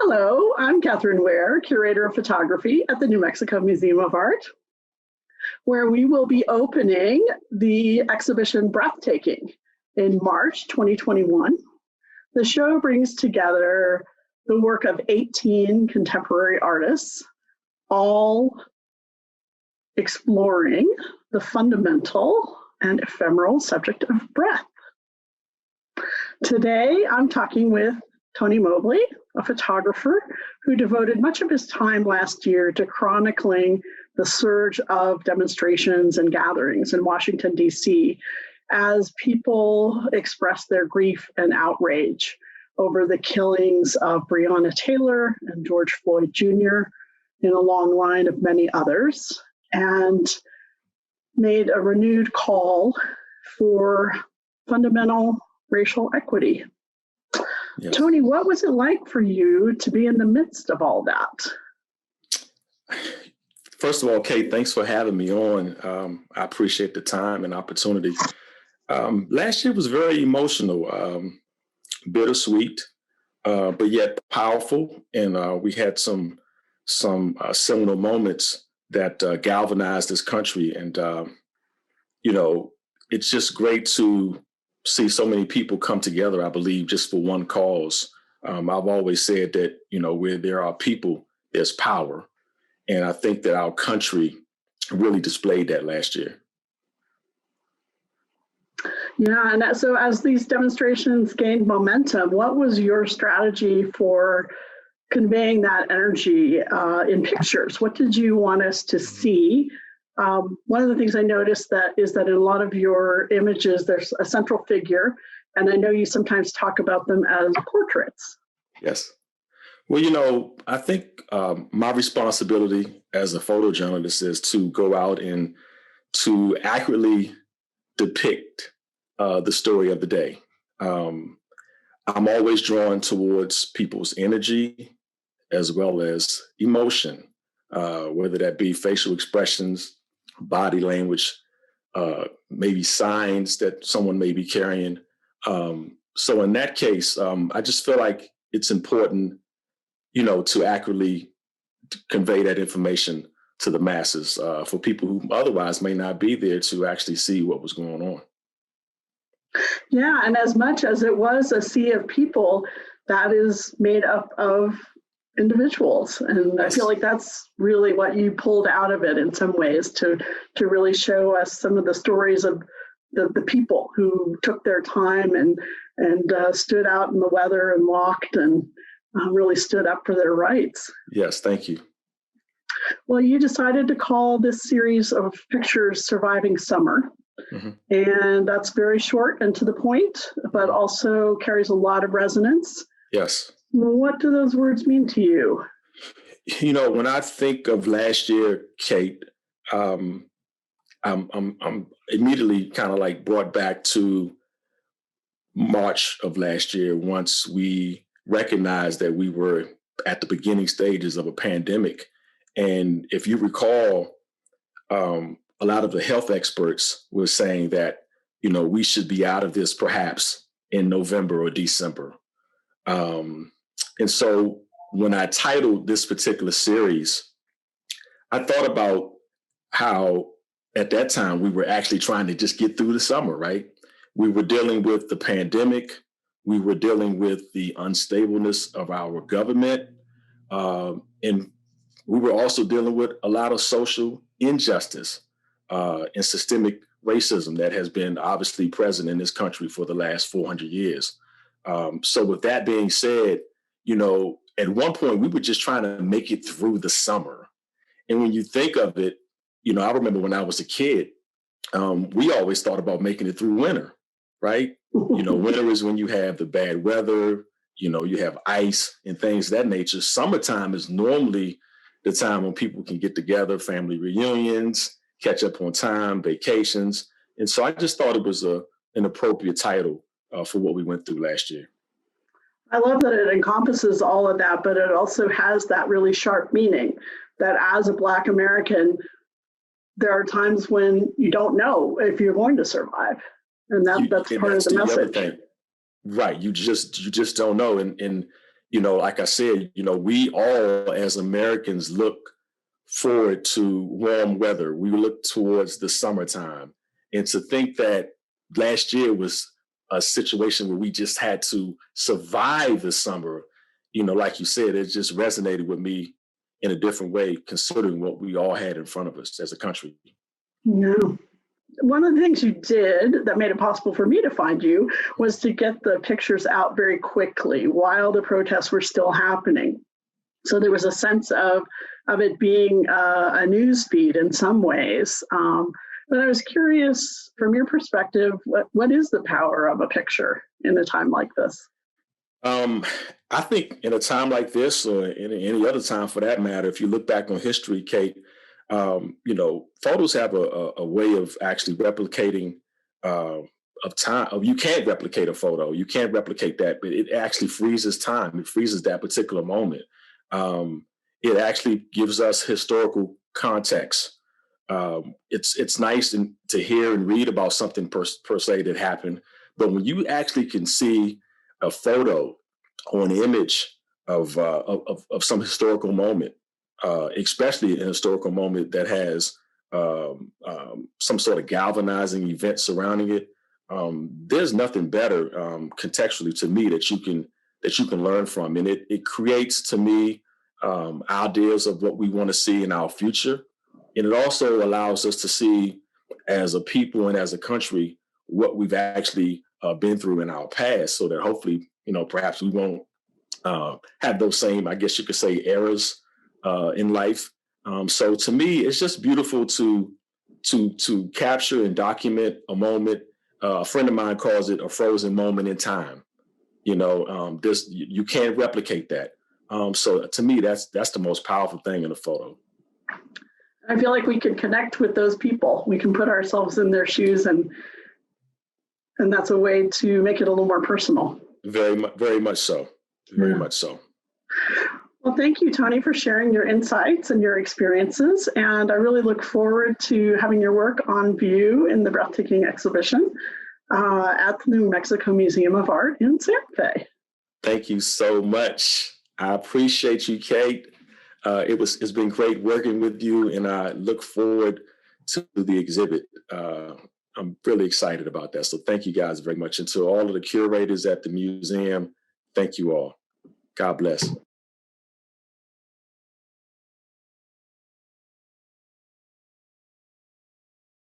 Hello, I'm Katherine Ware, Curator of Photography at the New Mexico Museum of Art, where we will be opening the exhibition Breathtaking in March 2021. The show brings together the work of 18 contemporary artists, all exploring the fundamental and ephemeral subject of breath. Today, I'm talking with Tony Mobley, a photographer who devoted much of his time last year to chronicling the surge of demonstrations and gatherings in Washington, D.C., as people express their grief and outrage over the killings of Breonna Taylor and George Floyd Jr. in a long line of many others, and made a renewed call for fundamental racial equity. Yes. Tony, what was it like for you to be in the midst of all that? First of all, Kate, thanks for having me on. I appreciate the time and opportunity. Last year was very emotional, bittersweet, but yet powerful. And we had some seminal moments that galvanized this country. And, it's just great to see so many people come together, I believe, just for one cause. I've always said that, where there are people, there's power. And I think that our country really displayed that last year. Yeah, and so as these demonstrations gained momentum, what was your strategy for conveying that energy in pictures? What did you want us to see? One of the things I noticed is that in a lot of your images, there's a central figure, and I know you sometimes talk about them as portraits. Yes. Well, I think my responsibility as a photojournalist is to go out and to accurately depict the story of the day. I'm always drawn towards people's energy as well as emotion, whether that be facial expressions, body language, maybe signs that someone may be carrying. So in that case, I just feel like it's important, to accurately convey that information to the masses for people who otherwise may not be there to actually see what was going on. Yeah, and as much as it was a sea of people, that is made up of individuals. And Yes. I feel like that's really what you pulled out of it in some ways to really show us some of the stories of the people who took their time and stood out in the weather and walked and really stood up for their rights. Yes, thank you. Well, you decided to call this series of pictures Surviving Summer. Mm-hmm. And that's very short and to the point, but also carries a lot of resonance. Yes. What do those words mean to you? When I think of last year, Kate, I'm immediately kind of like brought back to March of last year, once we recognized that we were at the beginning stages of a pandemic. And if you recall, a lot of the health experts were saying that, we should be out of this perhaps in November or December. And so when I titled this particular series, I thought about how at that time we were actually trying to just get through the summer, right? We were dealing with the pandemic. We were dealing with the unstableness of our government. And we were also dealing with a lot of social injustice and systemic racism that has been obviously present in this country for the last 400 years. So with that being said, at one point we were just trying to make it through the summer. And when you think of it, I remember when I was a kid, we always thought about making it through winter, right? Winter is when you have the bad weather, you have ice and things of that nature. Summertime is normally the time when people can get together, family reunions, catch up on time, vacations. And so I just thought it was an appropriate title for what we went through last year. I love that it encompasses all of that, but it also has that really sharp meaning that as a Black American, there are times when you don't know if you're going to survive. And that's part of the message. Right. You just don't know. And like I said, we all as Americans look forward to warm weather. We look towards the summertime. And to think that last year was a situation where we just had to survive the summer, like you said, it just resonated with me in a different way, considering what we all had in front of us as a country. Yeah. One of the things you did that made it possible for me to find you was to get the pictures out very quickly while the protests were still happening. So there was a sense of it being a news feed in some ways. But I was curious, from your perspective, what is the power of a picture in a time like this? I think in a time like this, or in any other time for that matter, if you look back on history, Kate, photos have a way of actually replicating of time. You can't replicate a photo. You can't replicate that, but it actually freezes time. It freezes that particular moment. It actually gives us historical context. It's nice to hear and read about something per se that happened, but when you actually can see a photo or an image of some historical moment, especially an historical moment that has some sort of galvanizing event surrounding it, there's nothing better contextually to me that you can learn from, and it creates to me ideas of what we want to see in our future, and it also allows us to see as a people and as a country what we've actually been through in our past, so that hopefully perhaps we won't have those same, I guess you could say, errors in life. So to me, it's just beautiful to capture and document a moment. A friend of mine calls it a frozen moment in time. You can't replicate that. So to me, that's the most powerful thing in a photo. I feel like we can connect with those people. We can put ourselves in their shoes, and that's a way to make it a little more personal. Very much so. Very much so. Well, thank you, Tony, for sharing your insights and your experiences. And I really look forward to having your work on view in the breathtaking exhibition at the New Mexico Museum of Art in Santa Fe. Thank you so much. I appreciate you, Kate. It's been great working with you, and I look forward to the exhibit. I'm really excited about that. So thank you guys very much. And to all of the curators at the museum, thank you all. God bless.